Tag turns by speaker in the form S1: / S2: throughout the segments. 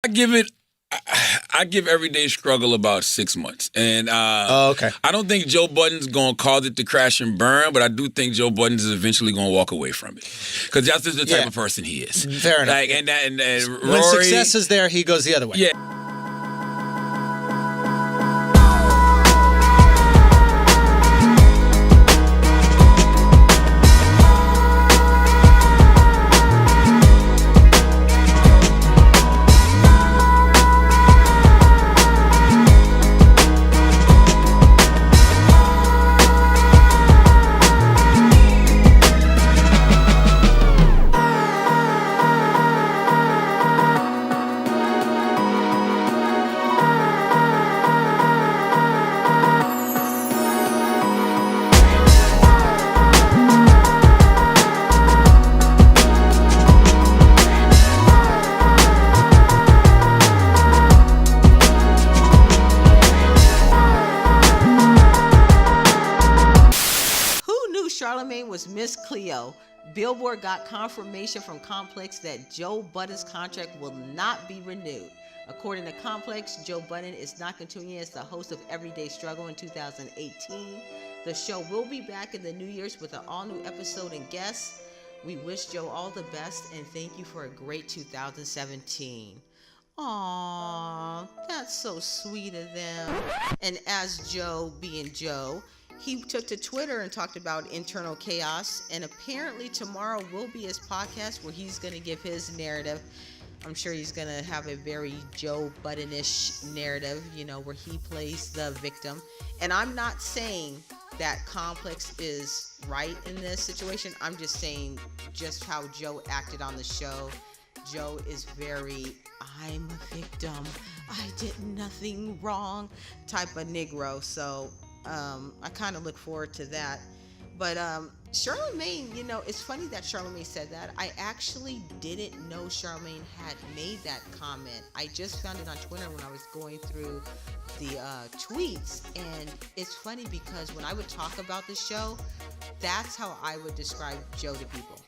S1: give it. I give Everyday Struggle about 6 months, and
S2: okay.
S1: I don't think Joe Budden's gonna cause it to crash and burn, but I do think Joe Budden is eventually gonna walk away from it because that's just the type of person he is.
S2: Fair enough.
S1: Like, and Rory,
S2: when success is there, he goes the other way.
S1: Yeah.
S3: Charlamagne was Miss Cleo. Billboard got confirmation from Complex that Joe Budden's contract will not be renewed. According to Complex, Joe Budden is not continuing as the host of Everyday Struggle in 2018. The show will be back in the New Year's with an all-new episode and guests. We wish Joe all the best and thank you for a great 2017. Aww, that's so sweet of them. And as Joe being Joe, he took to Twitter and talked about internal chaos, and apparently tomorrow will be his podcast where he's going to give his narrative. I'm sure he's going to have a very Joe Budden-ish narrative, where he plays the victim. And I'm not saying that Complex is right in this situation. I'm just saying just how Joe acted on the show. Joe is very, I'm a victim, I did nothing wrong type of Negro. So I kind of look forward to that. But Charlamagne, it's funny that Charlamagne said that. I actually didn't know Charlamagne had made that comment. I just found it on Twitter when I was going through the tweets. And it's funny because when I would talk about the show, that's how I would describe Joe to people.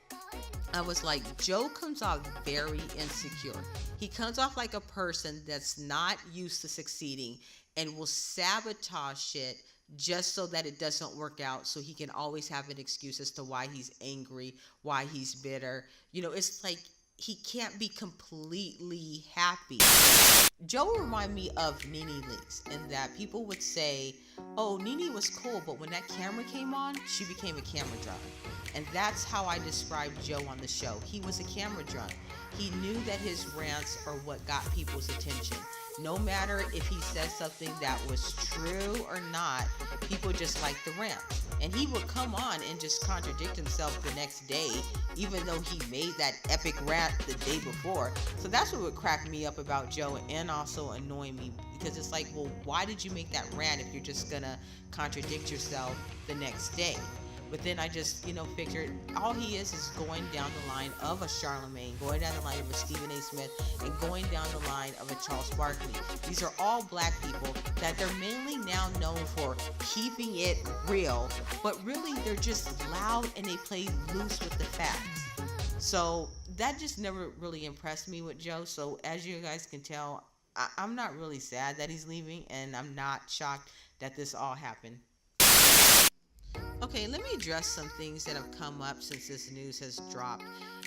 S3: I was like, Joe comes off very insecure. He comes off like a person that's not used to succeeding and will sabotage shit just so that it doesn't work out, so he can always have an excuse as to why he's angry, why he's bitter. It's like he can't be completely happy. Joe reminded me of Nene Leakes in that people would say, oh, Nene was cool, but when that camera came on, she became a camera drunk. And that's how I described Joe on the show. He was a camera drunk. He knew that his rants are what got people's attention. No matter if he said something that was true or not, people just liked the rant. And he would come on and just contradict himself the next day, even though he made that epic rant the day before. So that's what would crack me up about Joe and also annoy me, because it's like, well, why did you make that rant if you're just gonna contradict yourself the next day? But then I just, figured all he is going down the line of a Charlamagne, going down the line of a Stephen A. Smith, and going down the line of a Charles Barkley. These are all black people that they're mainly now known for keeping it real, but really they're just loud and they play loose with the facts. So that just never really impressed me with Joe. So as you guys can tell, I'm not really sad that he's leaving, and I'm not shocked that this all happened. Okay, let me address some things that have come up since this news has dropped.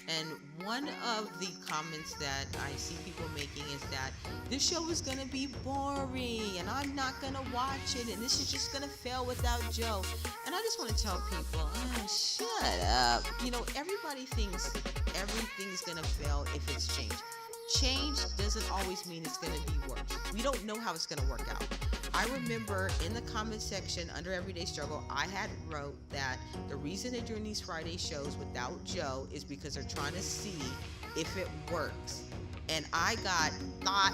S3: And one of the comments that I see people making is that this show is going to be boring and I'm not going to watch it and this is just going to fail without Joe. And I just want to tell people, shut up. Everybody thinks everything's going to fail if it's change. Change doesn't always mean it's going to be worse. We don't know how it's going to work out. I remember in the comment section under Everyday Struggle, I had wrote that the reason they're doing these Friday shows without Joe is because they're trying to see if it works. And I got thought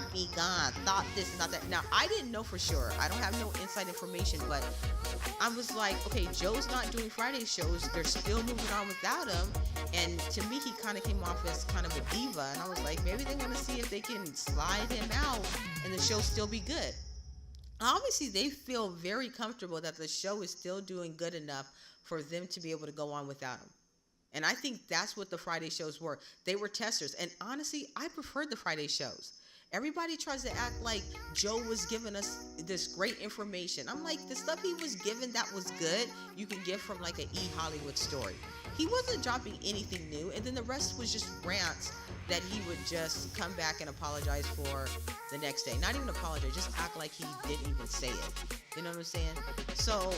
S3: this, not that. Now, I didn't know for sure. I don't have no inside information, but I was like, okay, Joe's not doing Friday shows. They're still moving on without him. And to me, he kind of came off as kind of a diva. And I was like, maybe they want to see if they can slide him out and the show still be good. Obviously, they feel very comfortable that the show is still doing good enough for them to be able to go on without him. And I think that's what the Friday shows were. They were testers. And honestly, I preferred the Friday shows. Everybody tries to act like Joe was giving us this great information. I'm like, the stuff he was given that was good, you can get from like an E! Hollywood story. He wasn't dropping anything new, and then the rest was just rants that he would just come back and apologize for the next day. Not even apologize, just act like he didn't even say it. You know what I'm saying? So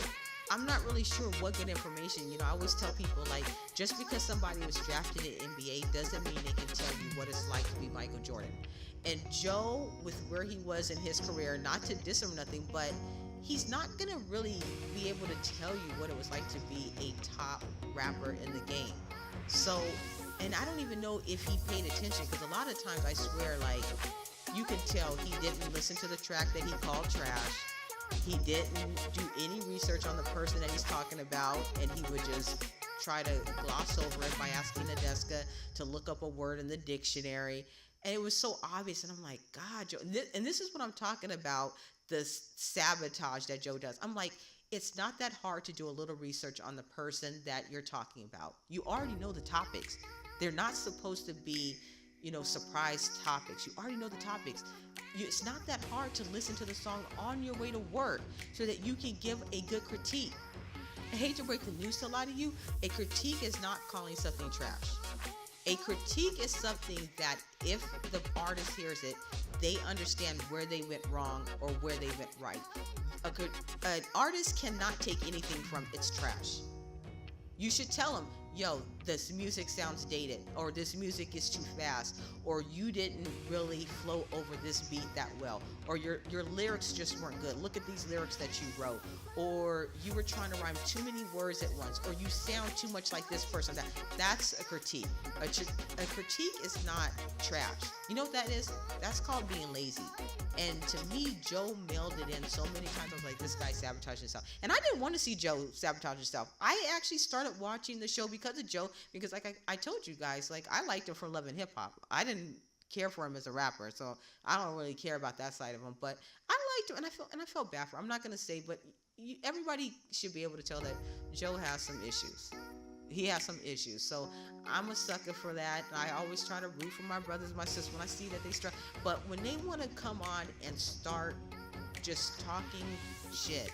S3: I'm not really sure what good information. I always tell people, like, just because somebody was drafted in NBA doesn't mean they can tell you what it's like to be Michael Jordan. And Joe, with where he was in his career, not to diss him nothing, but he's not gonna really be able to tell you what it was like to be a top rapper in the game. So, and I don't even know if he paid attention, because a lot of times I swear, like, you can tell he didn't listen to the track that he called trash. He didn't do any research on the person that he's talking about, and he would just try to gloss over it by asking Nadeska to look up a word in the dictionary. And it was so obvious, and I'm like, God, Joe. And this is what I'm talking about, the sabotage that Joe does. I'm like, it's not that hard to do a little research on the person that you're talking about. You already know the topics. They're not supposed to be, surprise topics. You already know the topics. It's not that hard to listen to the song on your way to work so that you can give a good critique. I hate to break the news to a lot of you. A critique is not calling something trash. A critique is something that if the artist hears it, they understand where they went wrong or where they went right. An artist cannot take anything from it's trash. You should tell them, yo, this music sounds dated, or this music is too fast, or you didn't really flow over this beat that well, or your lyrics just weren't good. Look at these lyrics that you wrote, or you were trying to rhyme too many words at once, or you sound too much like this person. That's a critique. A critique is not trash. You know what that is? That's called being lazy. And to me, Joe mailed it in so many times. I was like, this guy sabotaged himself. And I didn't want to see Joe sabotage himself. I actually started watching the show because of Joe, because like I told you guys, like, I liked him for Love and Hip Hop. I didn't care for him as a rapper, so I don't really care about that side of him. But I liked him, and I felt bad for him. I'm not gonna say, but everybody should be able to tell that Joe has some issues. He has some issues. So I'm a sucker for that. I always try to root for my brothers and my sisters when I see that they struggle. But when they want to come on and start just talking shit,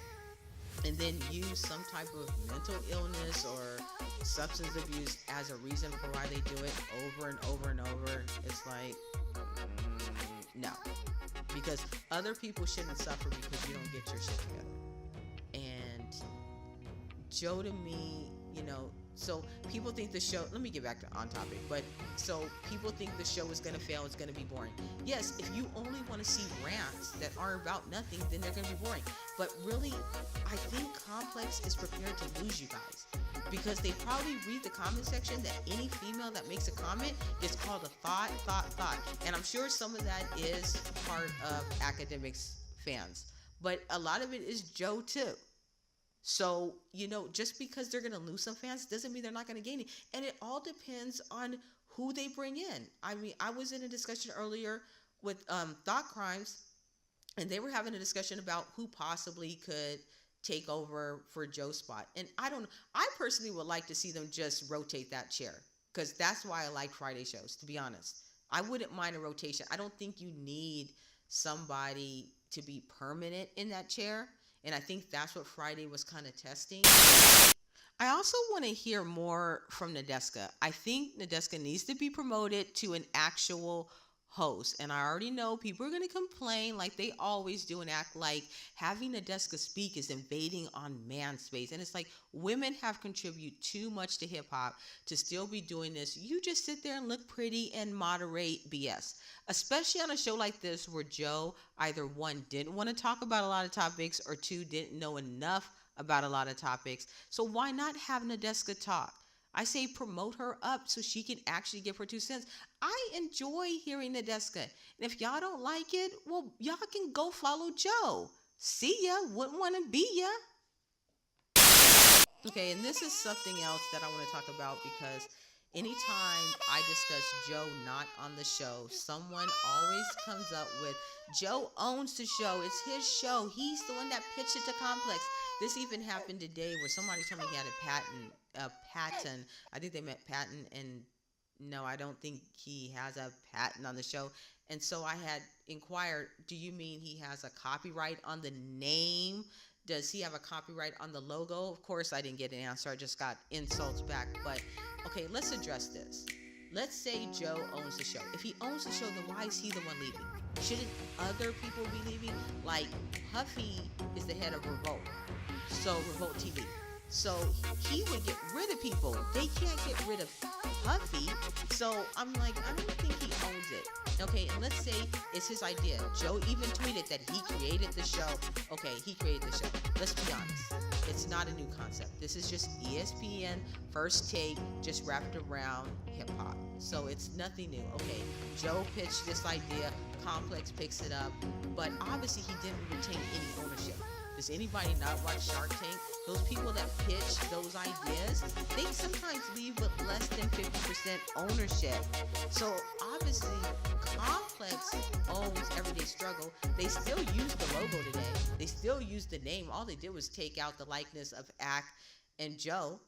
S3: and then use some type of mental illness or substance abuse as a reason for why they do it over and over and over, it's like, no. Because other people shouldn't suffer because you don't get your shit together. And Joe, to me, so people think the show, let me get back to on topic, but so people think the show is going to fail, it's going to be boring. Yes, if you only want to see rants that are about nothing, then they're going to be boring. But really, I think Complex is prepared to lose you guys, because they probably read the comment section that any female that makes a comment is called a thought. And I'm sure some of that is part of Academics fans, but a lot of it is Joe too. So, just because they're going to lose some fans doesn't mean they're not going to gain it. And it all depends on who they bring in. I mean, I was in a discussion earlier with Thought Crimes, and they were having a discussion about who possibly could take over for Joe's spot. And I personally would like to see them just rotate that chair, because that's why I like Friday shows, to be honest. I wouldn't mind a rotation. I don't think you need somebody to be permanent in that chair. And I think that's what Friday was kind of testing. I also want to hear more from Nadeska. I think Nadeska needs to be promoted to an actual host. And I already know people are going to complain like they always do and act like having Nadeska speak is invading on man space. And it's like, women have contributed too much to hip hop to still be doing this. You just sit there and look pretty and moderate BS. Especially on a show like this where Joe either one, didn't want to talk about a lot of topics, or two, didn't know enough about a lot of topics. So why not have Nadeska talk? I say promote her up so she can actually give her 2 cents. I enjoy hearing Nadeska. And if y'all don't like it, well, y'all can go follow Joe. See ya. Wouldn't want to be ya. Okay, and this is something else that I want to talk about, because anytime I discuss Joe not on the show, someone always comes up with, Joe owns the show. It's his show. He's the one that pitched it to Complex. This even happened today where somebody told me he had a patent. I think they meant patent, and no, I don't think he has a patent on the show. And so I had inquired, do you mean he has a copyright on the name? Does he have a copyright on the logo? Of course, I didn't get an answer. I just got insults back. But, okay, let's address this. Let's say Joe owns the show. If he owns the show, then why is he the one leaving? Shouldn't other people be leaving? Like, Huffy is the head of Revolt. So, Revolt TV. So, he would get rid of people. They can't get rid of Huffy. So, I'm like, I don't think he owns it. Okay, and let's say it's his idea. Joe even tweeted that he created the show. Okay, he created the show. Let's be honest. It's not a new concept. This is just ESPN First Take, just wrapped around hip hop. So it's nothing new. Okay, Joe pitched this idea. Complex picks it up. But obviously he didn't retain any ownership. Does anybody not watch Shark Tank? Those people that pitch those ideas, they sometimes leave with less than 50% ownership. So obviously, Complex owns Everyday Struggle. They still use the logo today. They still use the name. All they did was take out the likeness of Ack and Joe.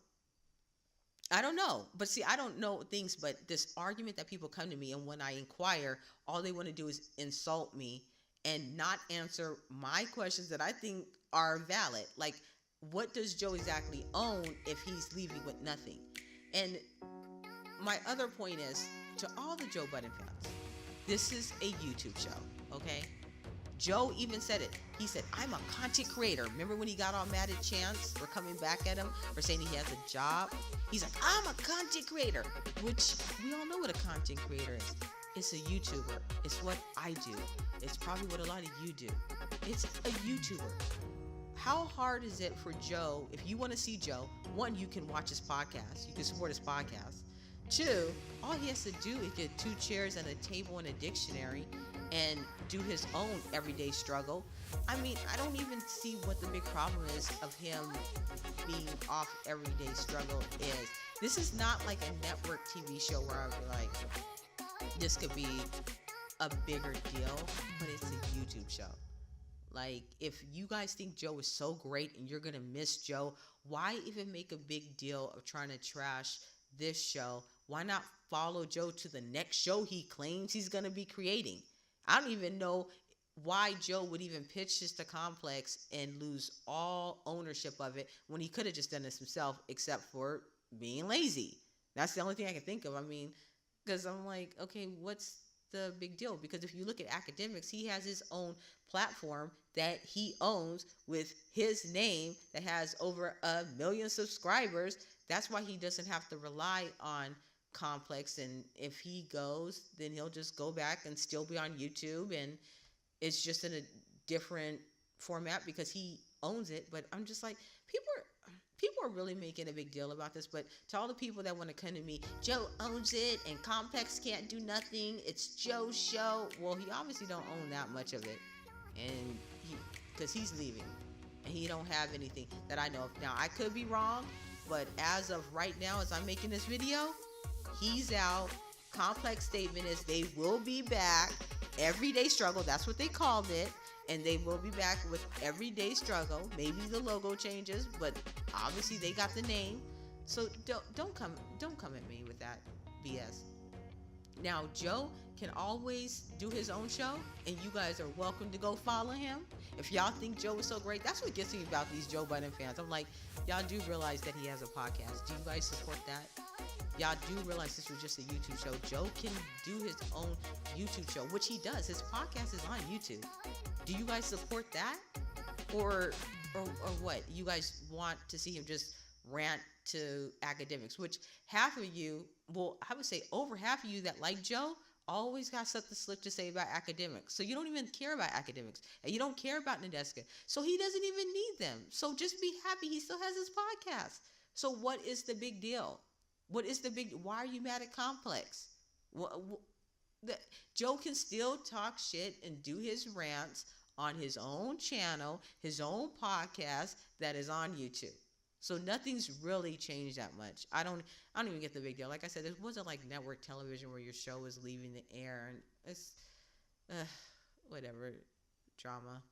S3: I don't know. But see, I don't know things, but this argument that people come to me, and when I inquire, all they want to do is insult me and not answer my questions that I think are valid. Like, what does Joe exactly own if he's leaving with nothing? And my other point is, to all the Joe Budden fans, this is a YouTube show, okay? Joe even said it. He said, I'm a content creator. Remember when he got all mad at Chance for coming back at him for saying he has a job? He's like, I'm a content creator, which we all know what a content creator is. It's a YouTuber. It's what I do. It's probably what a lot of you do. It's a YouTuber. How hard is it for Joe, if you want to see Joe, one, you can watch his podcast. You can support his podcast. Two, all he has to do is get 2 chairs and a table and a dictionary and do his own Everyday Struggle. I mean, I don't even see what the big problem is of him being off Everyday Struggle is. This is not like a network TV show where I would be like, this could be a bigger deal, but it's a YouTube show. Like, if you guys think Joe is so great and you're going to miss Joe, why even make a big deal of trying to trash this show? Why not follow Joe to the next show he claims he's going to be creating? I don't even know why Joe would even pitch this to Complex and lose all ownership of it when he could have just done this himself, except for being lazy. That's the only thing I can think of. I mean, because I'm like, okay, what's the big deal? Because if you look at academics, he has his own platform that he owns with his name that has over 1 million subscribers. That's why he doesn't have to rely on Complex. And if he goes, then he'll just go back and still be on YouTube, and it's just in a different format because he owns it. But I'm just like, people are really making a big deal about this. But to all the people that want to come to me, Joe owns it and Complex can't do nothing, it's Joe's show. Well, he obviously don't own that much of it, and because he's leaving and he don't have anything that I know of. Now, I could be wrong, but as of right now, as I'm making this video, he's out. Complex statement is they will be back. Everyday Struggle, that's what they called it, and they will be back with Everyday Struggle. Maybe the logo changes, but obviously they got the name. So don't come at me with that BS. Now, Joe can always do his own show, and you guys are welcome to go follow him. If y'all think Joe is so great, that's what gets me about these Joe Budden fans. I'm like, y'all do realize that he has a podcast. Do you guys support that? Y'all do realize this was just a YouTube show. Joe can do his own YouTube show, which he does. His podcast is on YouTube. Do you guys support that? Or what? You guys want to see him just rant to academics, which half of you, well, I would say over half of you that like Joe always got something slick to say about academics. So you don't even care about academics, and you don't care about Nadeska. So he doesn't even need them. So just be happy he still has his podcast. So what is the big deal? Why are you mad at Complex? Joe can still talk shit and do his rants on his own channel, his own podcast that is on YouTube. So nothing's really changed that much. I don't even get the big deal. Like I said, it wasn't like network television where your show is leaving the air and it's whatever drama.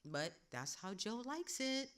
S3: But that's how Joe likes it.